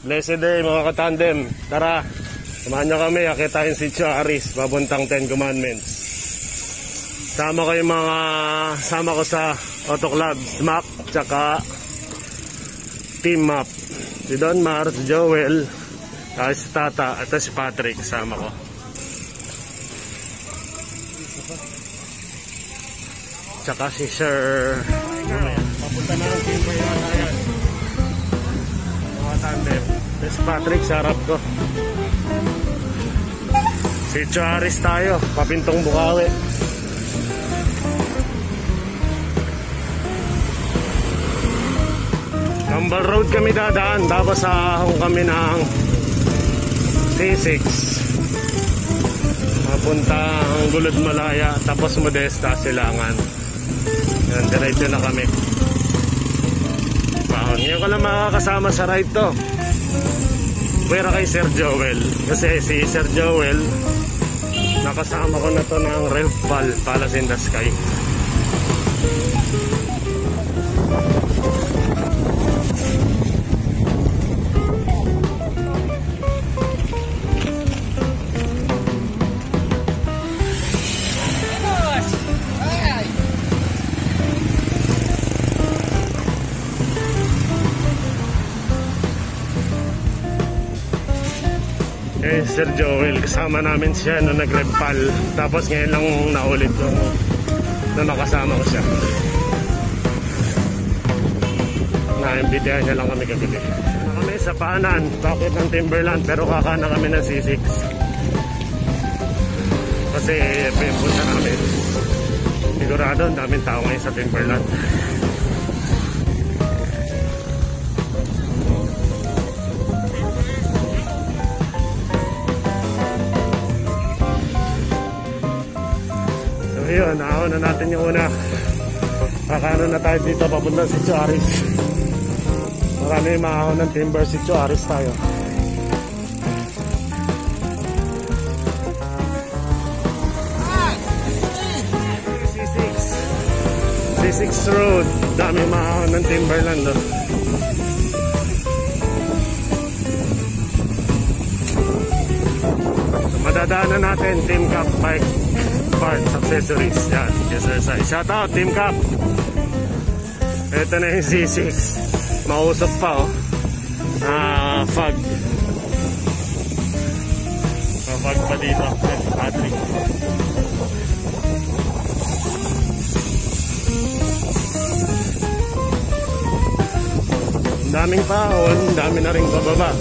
Blessed day mga katandem. Tara, samahan nyo kami. Akitain si Sitio Aris, papuntang 10 Commandments. Sama ko sa Auto Club, SMAC, tsaka Team Map. Si Don Mar, si Joel, si Tata, at si Patrick, sama ko. Tsaka si Sir. Papunta na ang team ko yun. Ayan. Mga tandem. Si Patrick, sa harap ko. Sitio Aris tayo, papintong Bukawi. Cambal Road kami dadaan, tapos ahong kami ng C6 papuntang Gulod Malaya, tapos Modesta, Silangan. Yan, diretso na kami. Ngayon ko lang makakasama sa ride to, pero kay Sir Joel, kasi si Sir Joel nakasama ko na to ng Revpal, Palace in the Sky. Sir Joel, kasama namin siya nung nag-Revpal, tapos ngayon lang naulit yung na nakasama ko siya. Na-imbitahan niya lang kami kagabi. Kami sa paanan, bakit ng Timberland, pero kakana kami ng C6 kasi yung punta namin. Sigurado ang daming tao ngayon sa Timberland. Ayun, naahon na natin yung una. Kakano na tayo dito papunta sa Sitio Aris. Marami yung maahon ng timber. Sitio Aris tayo. C6 Road, dami maahon ng Timberland do. So, madadaanan natin Team Cup Bike Parts, Accessories. Yan, exercise. Shout out Team Cup. Ito na yung C6. Mausap pa oh. Fog. Fog pa dito. Patrick. Daming paon, dami na rin bababa.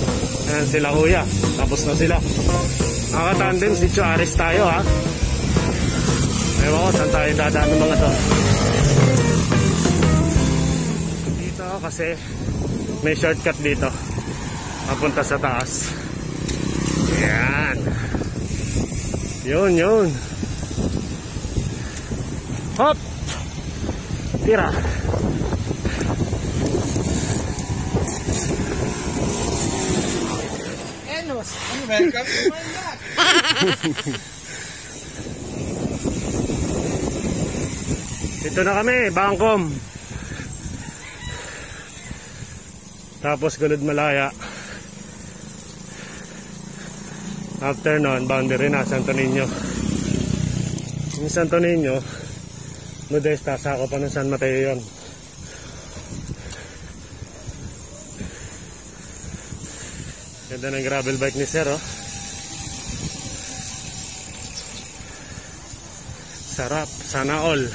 Ayan sila kuya, tapos na sila. Nakatandem, Sitio Aris tayo ha. Ewan ko saan tayo dadaan ng mga to. Dito kasi may shortcut dito papunta sa taas. Ayan. Yun. Hop! Tira. Welcome to my yacht. Dito na kami, Bangkom. Tapos Gulod Malaya. After nun, boundary na Santo Niño. Yung Santo Niño, Modesta, sako pa ng San Mateo yun. Ganda ng gravel bike ni Sir oh. Sarap, sana all.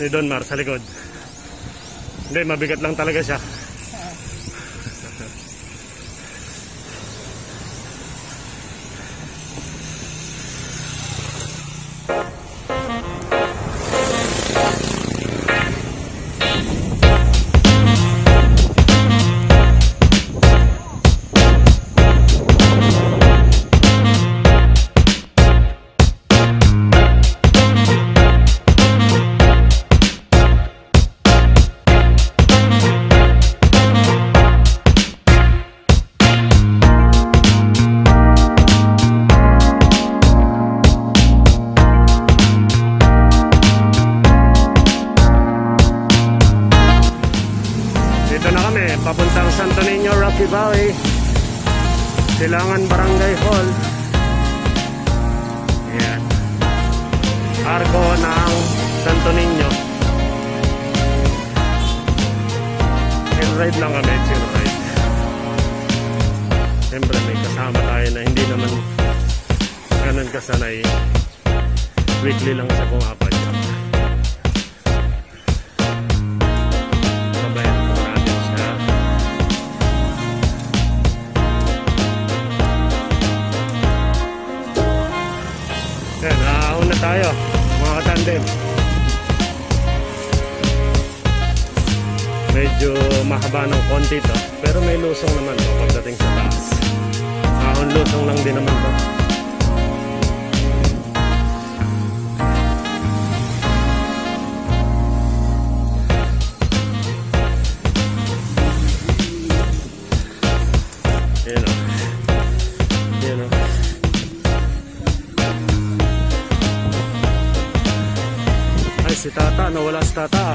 Ni Don Mar sa likod. Hindi, mabigat lang talaga siya. Papuntang Santo Niño, Rocky Valley, Silangan Barangay Hall. Ayan, arko ng Santo Niño. Chill ride lang kami, chill ride. Siyempre may kasama tayo na hindi naman ganun kasanay. Weekly lang sa pumapadyak. Yan, nauna tayo mga katandem. Medyo mahaba ng konti to, pero may lusong naman to pagdating sa taas. Ahon lusong lang din naman to. Yan o. Yan o. Ay, si Tata, nawala si Tata.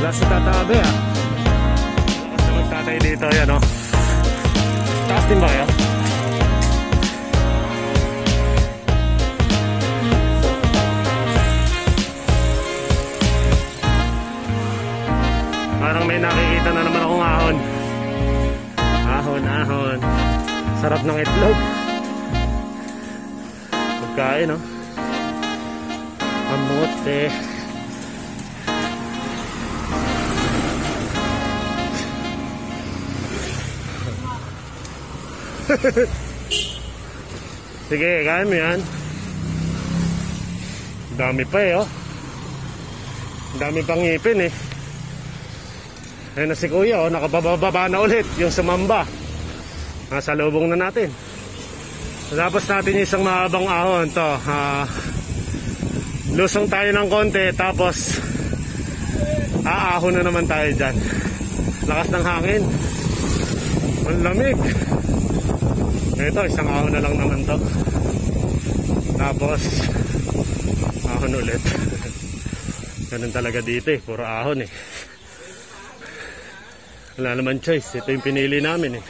Wala si Tata Abe ah. Lakas na magtatay dito, yan o. Taas din ba kayo? Parang may nakikita na naman akong ahon. Ahon, ahon. Sarap ng itlog. Pagkain no? Kamote. Sige, kain mo yan. Dami pa eh oh. Dami pang ngipin eh. Ayun na si Kuya oh, nakabababa na ulit yung sumamba. Nasa lubong na natin. Tapos natin yung isang mahabang ahon to. Lusong tayo ng konti, tapos aahon na naman tayo dyan. Lakas ng hangin. Ang lamig. Ito, isang ahon na lang naman to. Tapos ahon ulit. Ganun talaga dito eh, puro ahon eh. Wala naman choice, ito yung pinili namin eh.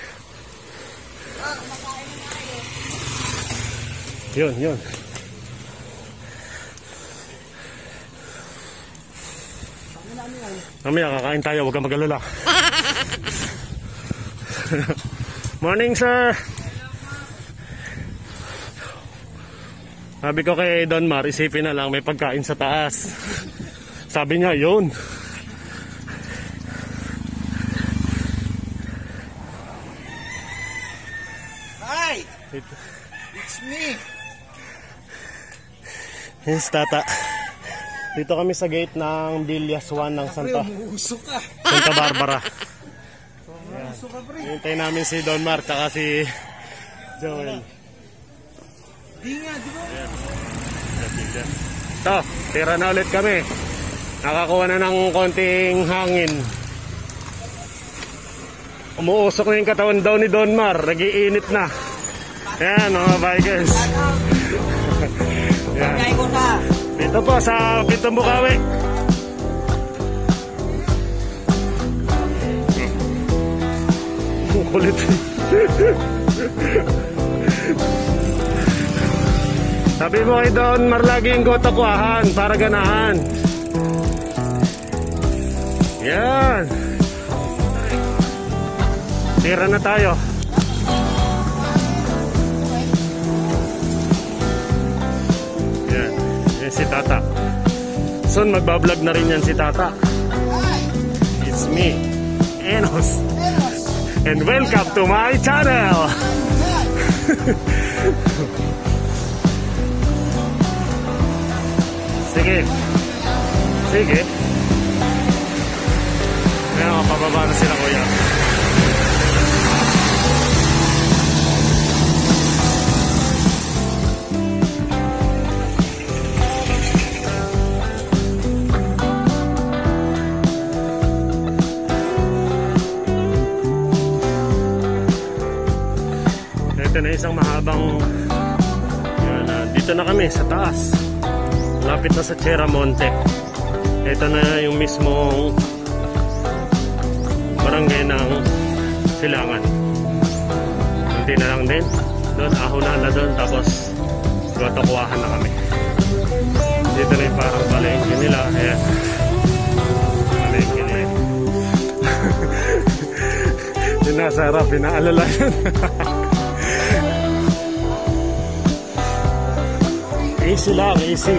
Yun, yun. Mamaya kakain tayo, huwag kang mag-alala. Morning sir. Sabi ko kay Don Mar, isipin na lang may pagkain sa taas. Sabi niya, yun. Hi! It's me! Yes, Tata. Dito kami sa gate ng Villas 1 ng Santa Barbara. Hintay namin si Don Mar at si Joel. Di nga, di ba? Ito, tira na ulit kami. Nakakuha na ng konting hangin. Umuusok na yung katawan daw ni Don Mar. Nag-iinit na. Ayan mga bikers. Ayan. Dito po sa Pitong Bukawi. Kulit. Sabi mo kay Don Mar laging gotakwahan para ganahan. Yan. Tira na tayo. si Tata. Soon magbablog na rin yan si Tata. It's me, Enos. And welcome to my channel. Sige. Sige. Ngayon, kapababa na sila, kuya. Ito na isang mahabang yan, dito na kami sa taas, lapit na sa Sierra Monte. Ito na yung mismong barangay ng Silangan. Hindi na lang din doon, ahonan na doon, tapos tuwahan na kami. Dito na yung parang palengke nila. Ayan, palengke nila. Yung nasa harap, pinaalala yun. Easy lang, easy.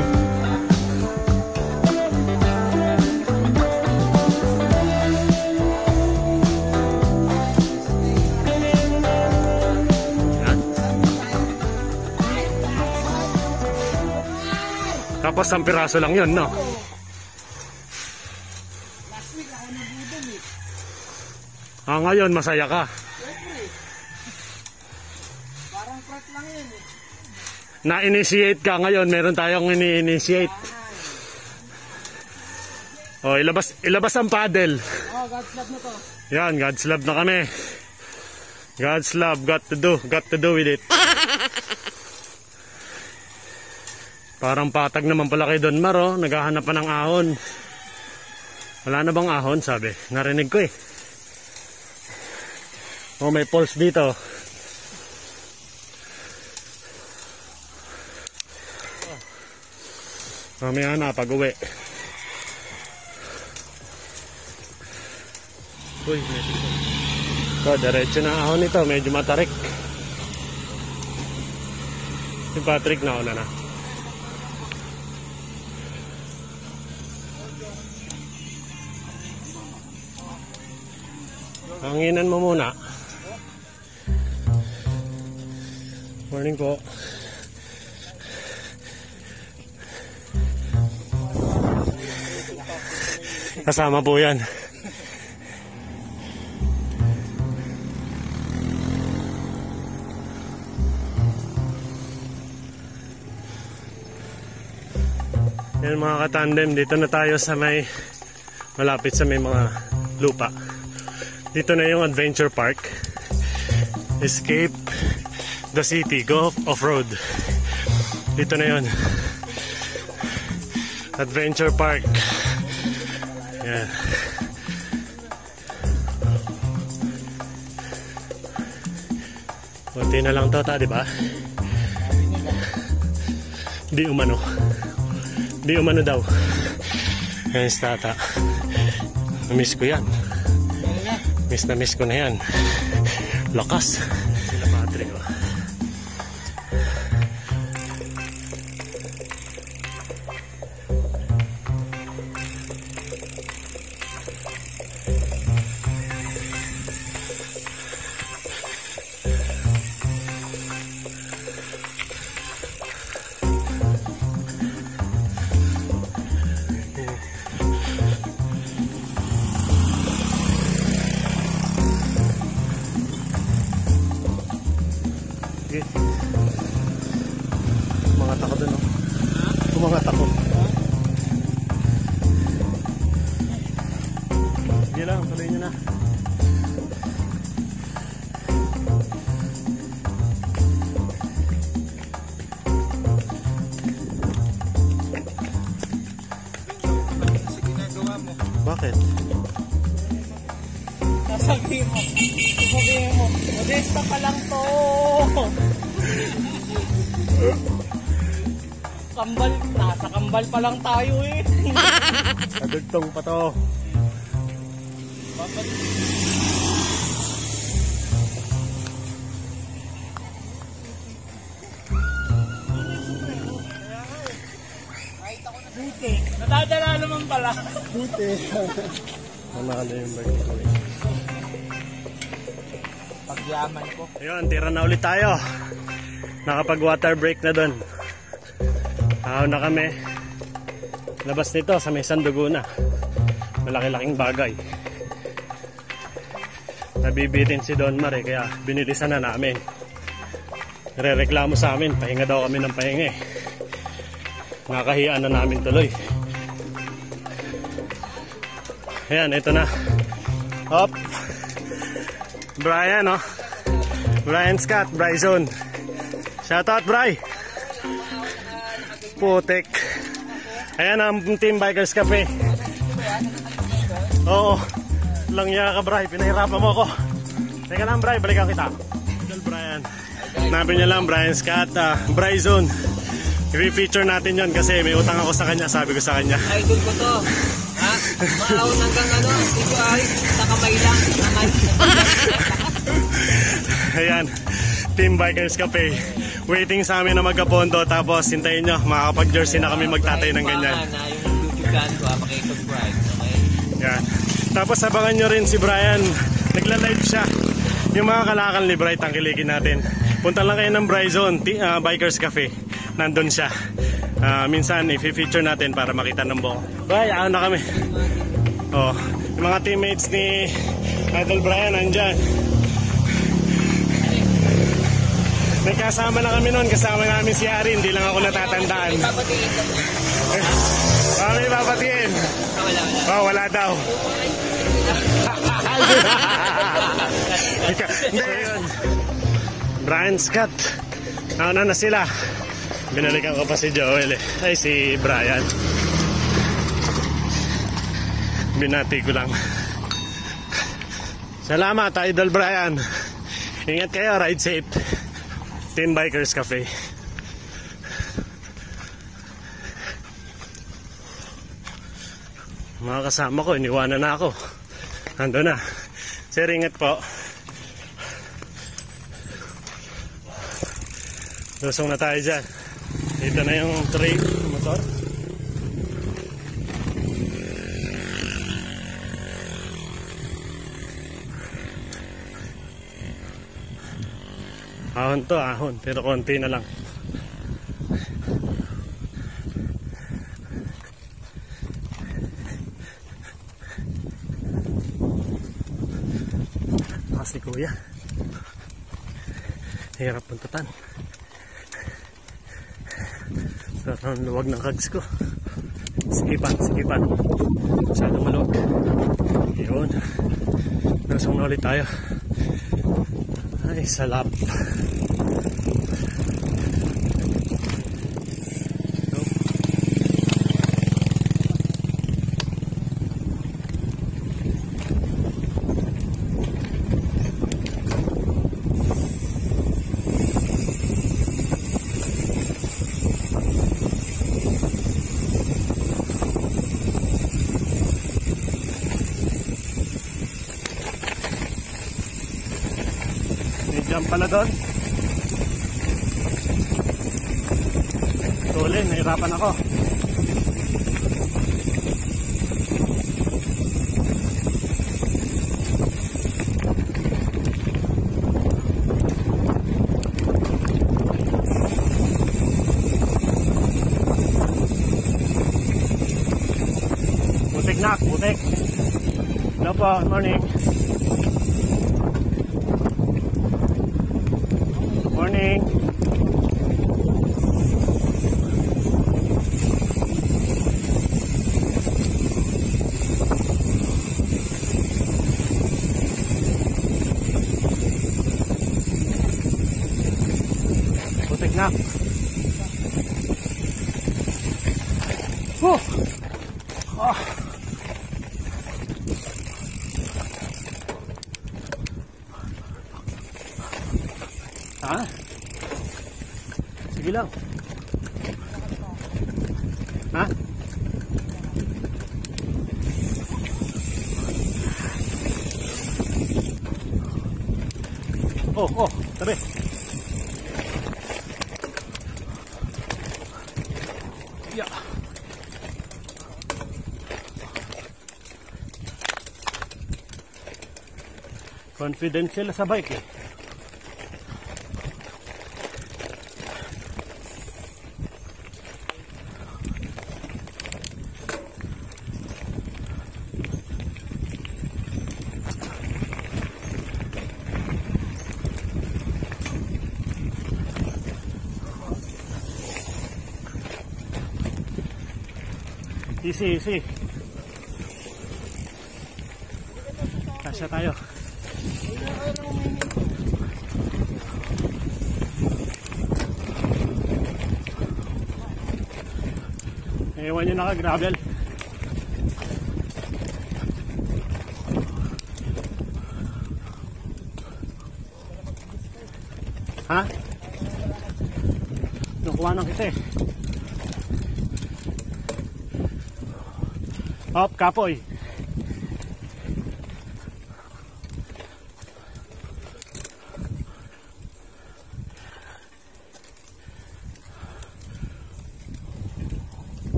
Yan. Tapos ang piraso lang yun, no? Last week ako nabudol eh. Ngayon masaya ka. Parang prank lang yan eh. Na-initiate ka ngayon, meron tayong ini-initiate. Oh, ilabas ang paddle. Oh, God's love na to. Yan, God's love na kami. God's love, got to do with it. Parang patag naman pala kay Don Maro, naghahanap pa ng ahon. Wala na bang ahon, sabi? Narinig ko eh. Oh, may pulse dito. Mamaya na, pag-uwi. Uy, ito, diretso na ako nito. Medyo matarik. Si Patrick na una na. Hanginan mo muna. Morning po. Kasama po yan. Yan mga katandem, dito na tayo sa may malapit sa may mga lupa. Dito na yung adventure park. Escape the city, go off-road. Dito na yun. Adventure park. Yan. Kunti na lang to, di ba? Di umano. Di umano daw. Yan si Tata. Miss ko yan. Miss ko na yan. Lakas. Sila Patrick. Oh. Umangat ako dun, oh. Umangat ako. Sige lang, tuloy nyo na. Sa ginagawa mo. Bakit? Sasabihin mo, modesta pa lang to. Nasa kambal pa lang tayo eh. Kadugtong pa to. eh. Nadadala naman pala. Buti. Manalo yung bike. Pagyaman ko. Ayun, tira na ulit tayo. Nakapag water break na doon. Ahaw na kami. Labas nito sa may Sandugo na. Malaki-laking bagay. Nabibitin si Don Mar kaya binilisan na namin. Re-reklamo sa amin, pahinga daw kami ng pahinga eh. Nakahiyaan na namin tuloy. Ayan, ito na. Hop. Brian, oh. Brian Scott, Bryson. Shoutout, Bry. Putik. Ayan ang Team Bikers Cafe. Oo. Lang niya ka, Bry. Pinahirapan mo ako. Teka lang, Bry. Balikan kita. Idol Brian. Hanapin niya lang, Brian Scott. Bryson. I-feature natin yon kasi may utang ako sa kanya. Sabi ko sa kanya. Idol ko to. Ha? Maawon hanggang ano. Ito ay sa kamay lang. Naman. Ayan. Team Bikers Cafe. Waiting sa amin na magkapondo. Tapos hintayin nyo. Makakapag-jersey na kami magtatay ng ganyan. Yung YouTube channel ko. Pakisubscribe. Okay? Yan. Tapos abangan nyo rin si Brian. Nagla-live siya. Yung mga kalakal ni Bright ang kilikin natin. Punta lang kayo ng Bryson Bikers Cafe. Nandun siya. Minsan i-feature natin para makita ng buo. Bye, ako na kami. Oh, yung mga teammates ni Idol Brian nandyan. May kasama na kami noon. Kasama namin si Ari. Hindi lang ako natatandaan. May papatiin. Oh, wala daw. Hindi yun. Brian Scott. Nauna na sila. Binalikan ko pa si Joel eh. Ay, si Brian. Binati ko lang. Salamat, Idol Brian. Ingat kayo, ride safe. Team Bikers Cafe. Mga kasama ko, iniwanan na ako. Ando na. Sir, ingat po. Lusong na tayo dyan. Dito na yung tray motor. Ahon to, ahon. Pero konti na lang. Si Kuya. Hirap puntutan. Sarang luwag ng hugs ko. Sikipan, sikipan. Masyadong maluwag. Yun. Nasong na ulit tayo. Ay, salap. Jump pala doon. Tuli, nahirapan ako. Butik na, butik. Hello po, good morning. Morning. Putik na. Oh. Oh. Ha? Sige lang. Ha? Oh, oh, tabi. Yeah. Confident sila sa bike eh. Easy, easy. Kasya tayo. Ewan nyo naka-gravel. Ha? Nakuha ng kita eh. Hop, kapoy.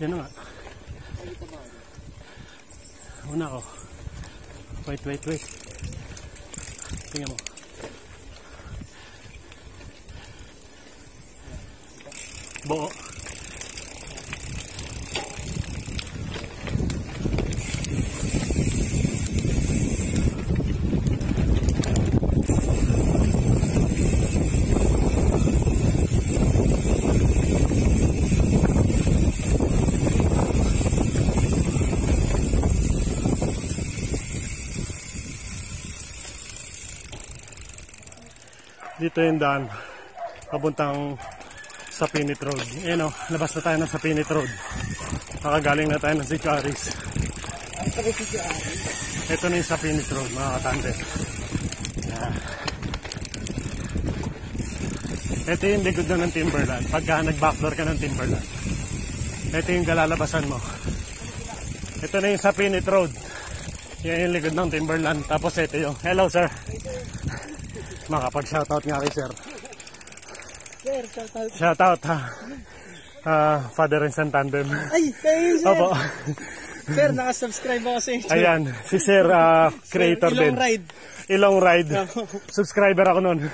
Yan na nga. Una ko. Wait. Tingnan mo. Buo. Dito yung daan papuntang sa Pinit Road. Ayan o, labas na tayo ng sa Pinit Road. Nakagaling na tayo ng Sitio Aris. Ito na yung sa Pinit Road, mga katande. Ito yung likod na ng Timberland. Pagka nag-backdoor ka ng Timberland, ito yung kalalabasan mo. Ito na yung sa Pinit Road. Yan yung likod ng Timberland. Tapos ito yung, hello sir. Makapag-shoutout nga kay sir. Sir, shoutout. Shoutout ha. Father and Son Tandem. Ay, kayo sir. Opo. Sir, nakasubscribe ako sa inyo. Ayan, si sir creator Sir, din. Ilong Ride. Subscriber ako nun.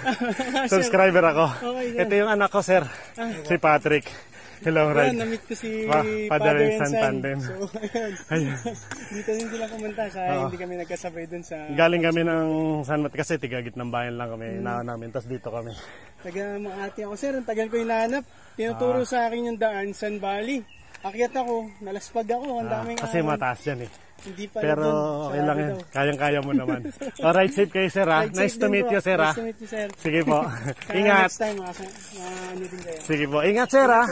Subscriber ako. Okay, ito yung anak ko sir. Si Patrick. Ilong Ride. Na-meet ko si Father and Son Tandem. So, ayan. Dito din sila pumunta kaya hindi kami nagkasabay dun sa... Galing kami ng San Mat kasi tigagit ng bayan lang kami. Inaon namin. Tapos dito kami. Taga Makati ako sir. Ang tagal ko hinahanap. Tinuturo sa akin yung daan, Sun Valley. Akyat ako. Nalaspag ako. Ang daming kasi mataas yan eh. Hindi pa pero okay lang yan. Kayang-kaya mo naman. Alright, safe kayo sir ha. Nice to meet you sir ha. Nice to meet you sir. Sige po. Ingat. Next time ano din kayo. Sige po. Ingat sir ha.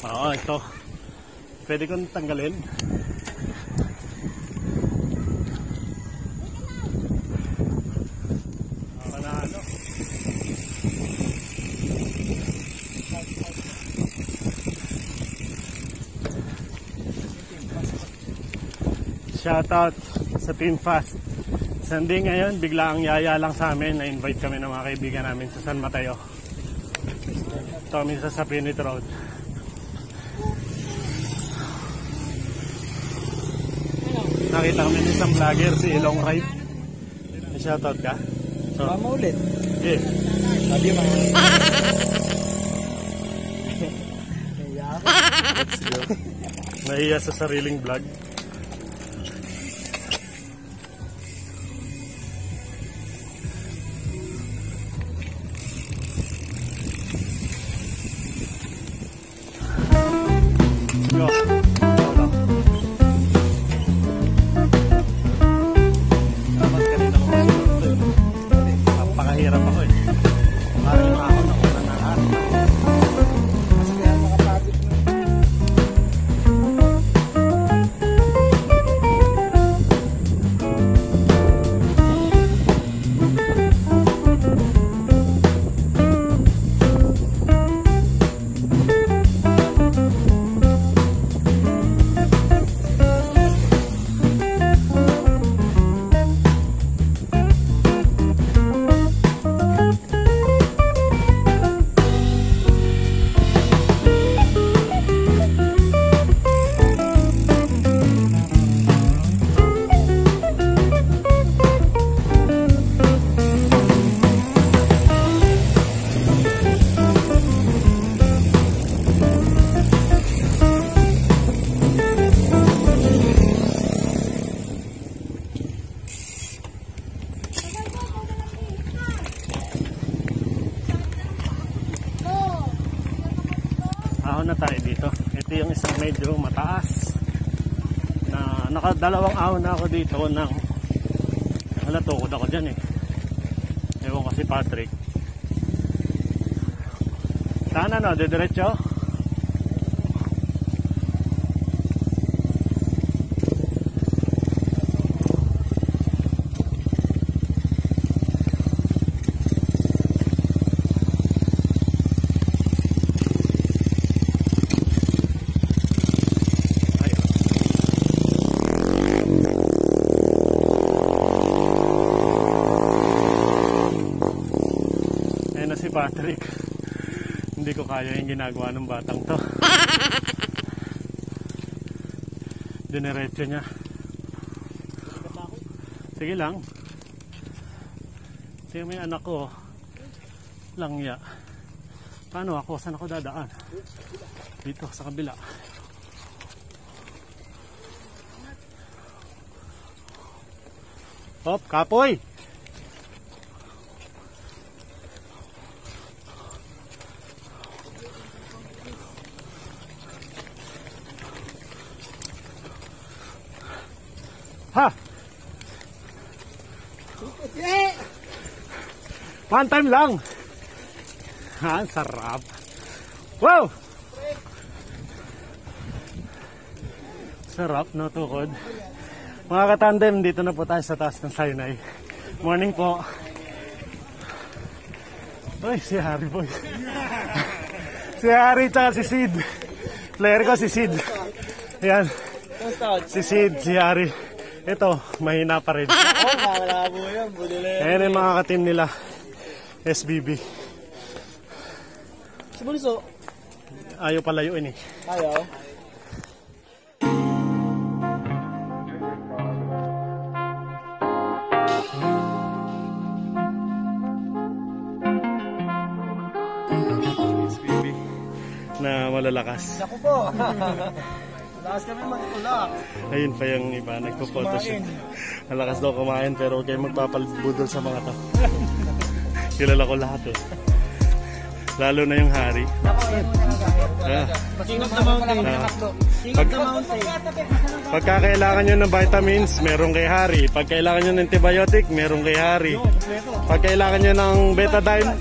Oo, ito. Pwede kong tanggalin. Panalo. Shoutout sa Team Fast. Sunday ngayon, bigla ang yaya lang sa amin. Na-invite kami ng mga kaibigan namin sa San Mateo. Ito kami sa Pinit Road. Nakita kami ng isang vlogger, si Ilong Ride. Shoutout ka? So, Mama ulit. eh. Sabi mo. Nahiya sa sariling vlog. Go. Dapat kanina ko masunod to eh. Napakahirap ako eh. Parang ako na una na lahat. Mas kaya makapagod mo. ahon na tayo dito. Ito yung isang medyo mataas na nakadalawang ahon na ako dito ng wala, tukod ako dyan eh. Ewan ko si Patrick. Saan ano? Didiretso? Si Patrick, hindi ko kaya yung ginagawa ng batang to. Dinerecho niya. Sige lang. Sige, may anak ko langya. Paano ako? Saan ako dadaan? Dito sa kabila. Hop, kapoy! Ha! One time lang. Ha, sarap. Wow! Sarap, no, tukod. Mga katandem, dito na po tayo sa taas ng Sinai. Morning po. Uy, si Harry boy. Si Harry tsaka si Sid. Player ko si Sid. Ayan. Si Sid, si Harry. Ito, mahina pa rin. Ayan yung mga ka-team nila. SBB. Si Bulso. Ayaw palayuin eh. Ayaw. SBB na malalakas. Naku po. Lakas kami magtulak. Ayun pa yung iba, nagpo-photoshoot. Malakas daw kumain pero huwag kayo magpapalbudol sa mga to. Kilala ko lahat eh. Lalo na yung Hari. King of the mountain. Pagka kailangan nyo ng vitamins, meron kay Hari. Pag kailangan nyo ng antibiotic, meron kay Hari. Pag kailangan nyo ng betadine...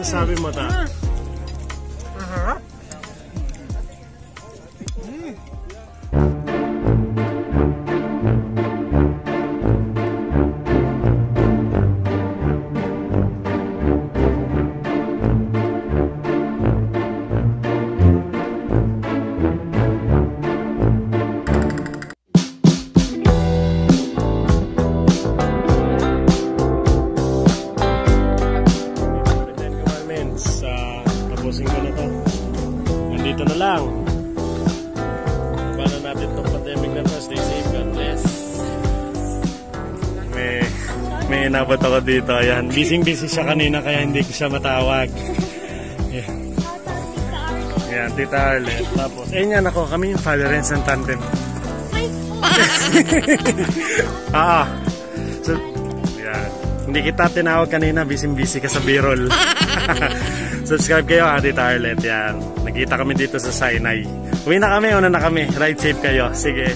Sabi mo ta? inabot ako dito. Ayan, busy siya kanina kaya hindi ko siya matawag. Ayan, Tita Arlet. Tapos, yan ako, kami yung father and son tandem. So, yan. Hindi kita tinawag kanina, busy ka sa B-roll. Subscribe kayo ha, Tita Arlet. Yan. Nagkita kami dito sa Sinai. Uwi na kami, una na kami. Ride safe kayo. Sige.